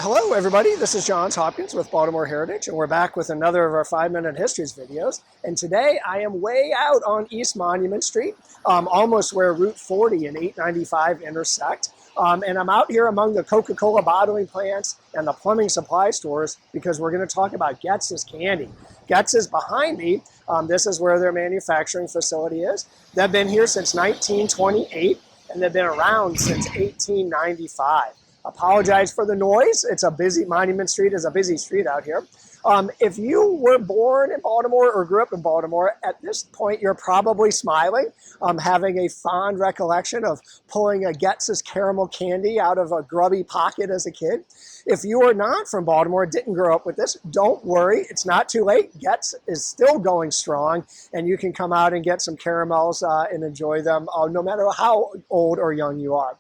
Hello everybody, this is Johns Hopkins with Baltimore Heritage, and we're back with another of our 5-minute Histories videos. And today I am way out on East Monument Street, almost where Route 40 and 895 intersect. And I'm out here among the Coca-Cola bottling plants and the plumbing supply stores because we're going to talk about Goetz's candy. Goetz is behind me. This is where their manufacturing facility is. They've been here since 1928 and they've been around since 1895. Apologize for the noise. It's a busy, Monument Street is a busy street out here. If you were born in Baltimore or grew up in Baltimore, at this point you're probably smiling, having a fond recollection of pulling a Goetz's caramel candy out of a grubby pocket as a kid. If you are not from Baltimore, didn't grow up with this, don't worry, it's not too late. Goetz is still going strong, and you can come out and get some caramels and enjoy them no matter how old or young you are.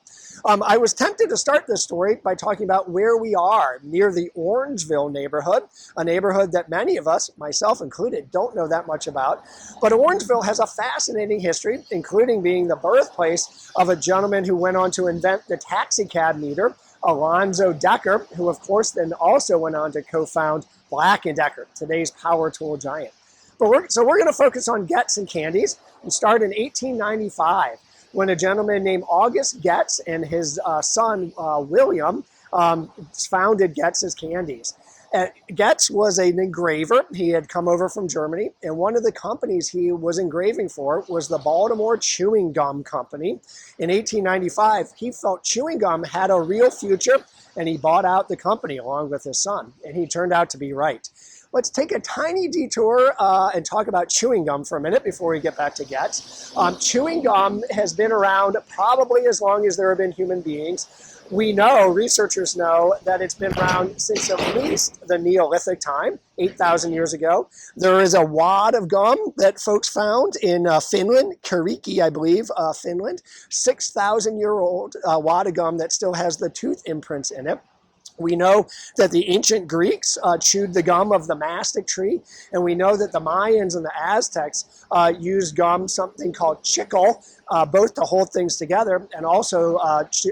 I was tempted to start this story by talking about where we are near the Orangeville neighborhood, a neighborhood that many of us, myself included, don't know that much about. But Orangeville has a fascinating history, including being the birthplace of a gentleman who went on to invent the taxi cab meter, Alonzo Decker, who of course then also went on to co-found Black & Decker, today's power tool giant. So we're going to focus on Goetz and candies and start in 1895. When a gentleman named August Goetz and his son, William, founded Goetz's Candies. Goetz was an engraver. He had come over from Germany, and one of the companies he was engraving for was the Baltimore Chewing Gum Company. In 1895, he felt chewing gum had a real future, and he bought out the company along with his son, and he turned out to be right. Let's take a tiny detour and talk about chewing gum for a minute before we get back to Goetz. Chewing gum has been around probably as long as there have been human beings. We know, researchers know, that it's been around since at least the Neolithic time, 8,000 years ago. There is a wad of gum that folks found in Finland, Kirikki, I believe, Finland, 6,000-year-old wad of gum that still has the tooth imprints in it. We know that the ancient Greeks chewed the gum of the mastic tree, and we know that the Mayans and the Aztecs used gum, something called chicle, both to hold things together, and also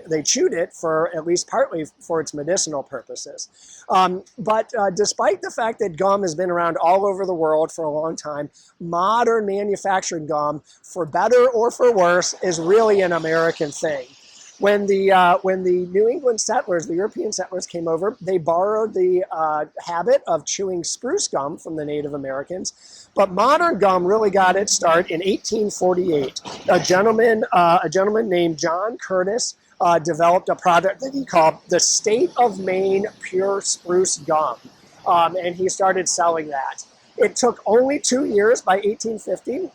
they chewed it for at least partly for its medicinal purposes. But despite the fact that gum has been around all over the world for a long time, modern manufactured gum, for better or for worse, is really an American thing. When the New England settlers, the European settlers came over, they borrowed the habit of chewing spruce gum from the Native Americans. But modern gum really got its start in 1848. A gentleman named John Curtis developed a product that he called the State of Maine Pure Spruce Gum, and he started selling that. It took only 2 years. By 1850,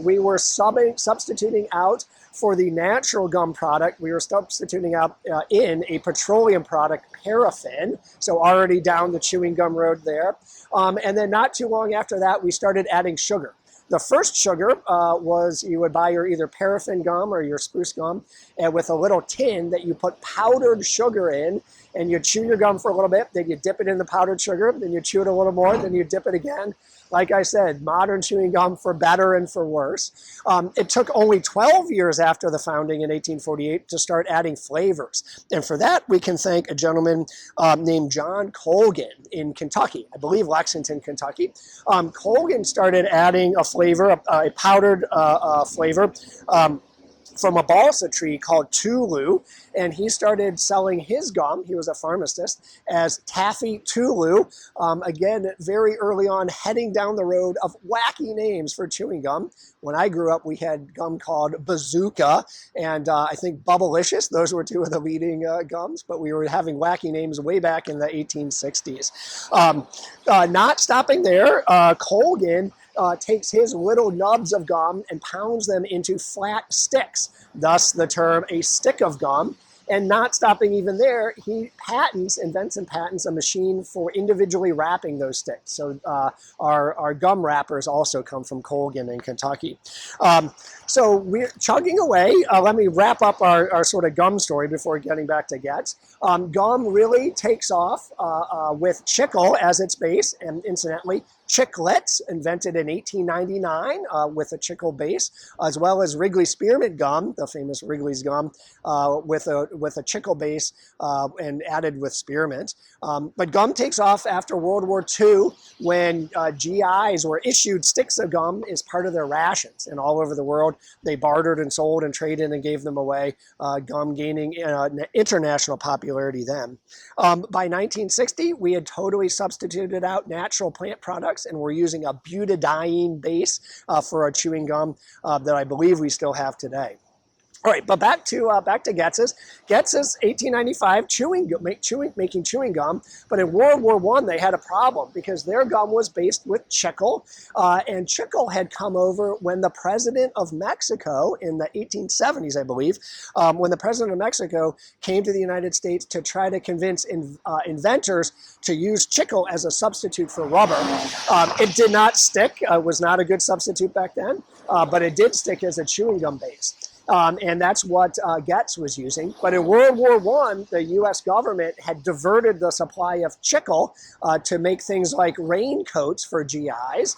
we were substituting out for the natural gum product. We were substituting out in a petroleum product, paraffin, so already down the chewing gum road there. And then not too long after that, we started adding sugar. The first sugar was you would buy your either paraffin gum or your spruce gum, and with a little tin that you put powdered sugar in, and you chew your gum for a little bit, then you dip it in the powdered sugar, then you chew it a little more, then you dip it again. Like I said, modern chewing gum for better and for worse. It took only 12 years after the founding in 1848 to start adding flavors. And for that, we can thank a gentleman named John Colgan in Kentucky, I believe Lexington, Kentucky. Colgan started adding a flavor, a powdered flavor, from a balsa tree called Tulu, and he started selling his gum, he was a pharmacist, as Taffy Tulu. Again, very early on, heading down the road of wacky names for chewing gum. When I grew up, we had gum called Bazooka and I think Bubblicious. Those were two of the leading gums, but we were having wacky names way back in the 1860s. Not stopping there, Colgan takes his little nubs of gum and pounds them into flat sticks, thus the term a stick of gum. And not stopping even there, he invents and patents a machine for individually wrapping those sticks. So our gum wrappers also come from Colgan in Kentucky. So we're chugging away. Let me wrap up our sort of gum story before getting back to Goetz. Gum really takes off with chicle as its base, and incidentally, chiclets, invented in 1899 with a chicle base, as well as Wrigley Spearmint gum, the famous Wrigley's gum, with with a chicle base and added with spearmint. But gum takes off after World War II when GIs were issued sticks of gum as part of their rations. And all over the world, they bartered and sold and traded and gave them away, gum gaining international popularity then. By 1960, we had totally substituted out natural plant products and we're using a butadiene base for our chewing gum that I believe we still have today. All right, but back to Goetz's. Goetz's 1895 making chewing gum, but in World War I they had a problem because their gum was based with chicle, and chicle had come over when the president of Mexico in the 1870s, I believe, when the president of Mexico came to the United States to try to convince inventors to use chicle as a substitute for rubber. It did not stick. It was not a good substitute back then, but it did stick as a chewing gum base. And that's what Goetz was using. But in World War I, the U.S. government had diverted the supply of chicle to make things like raincoats for GIs.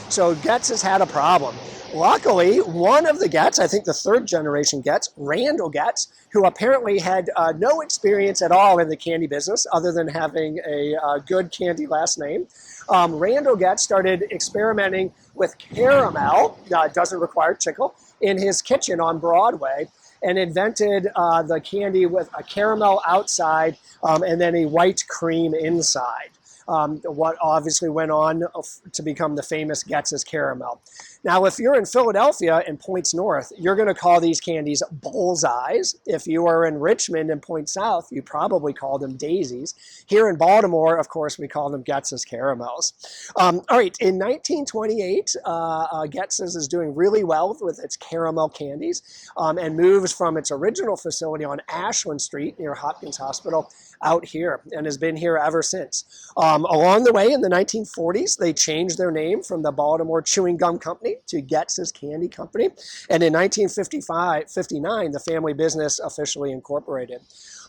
So Goetz has had a problem. Luckily, one of the Goetz, I think the third generation Goetz, Randall Goetz, who apparently had no experience at all in the candy business other than having a good candy last name. Randall Goetz started experimenting with caramel, doesn't require chicle, in his kitchen on Broadway and invented the candy with a caramel outside and then a white cream inside. What obviously went on to become the famous Goetz's caramel. Now, if you're in Philadelphia and points north, you're going to call these candies bullseyes. If you are in Richmond and points south, you probably call them daisies. Here in Baltimore, of course, we call them Goetz's caramels. All right, in 1928, Goetz's is doing really well with its caramel candies and moves from its original facility on Ashland Street near Hopkins Hospital out here and has been here ever since. Along the way, in the 1940s, they changed their name from the Baltimore Chewing Gum Company to Goetz's Candy Company. And in 1959, the family business officially incorporated.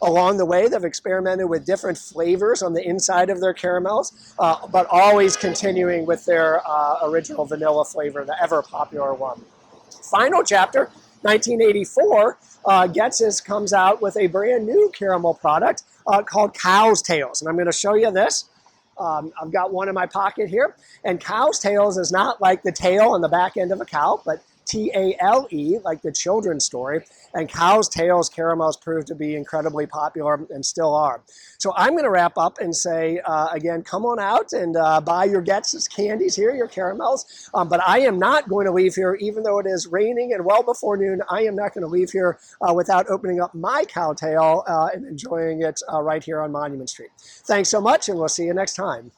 Along the way, they've experimented with different flavors on the inside of their caramels, but always continuing with their original vanilla flavor, the ever popular one. Final chapter, 1984, Goetz's comes out with a brand new caramel product called Cow's Tails. And I'm going to show you this. I've got one in my pocket here. And Cow's Tails is not like the tail on the back end of a cow, but T-A-L-E, like the children's story. And Cow's Tails caramels proved to be incredibly popular and still are. So I'm going to wrap up and say, again, come on out and buy your Goetz's candies here, your caramels. But I am not going to leave here, even though it is raining and well before noon, I am not going to leave here without opening up my cowtail and enjoying it right here on Monument Street. Thanks so much, and we'll see you next time.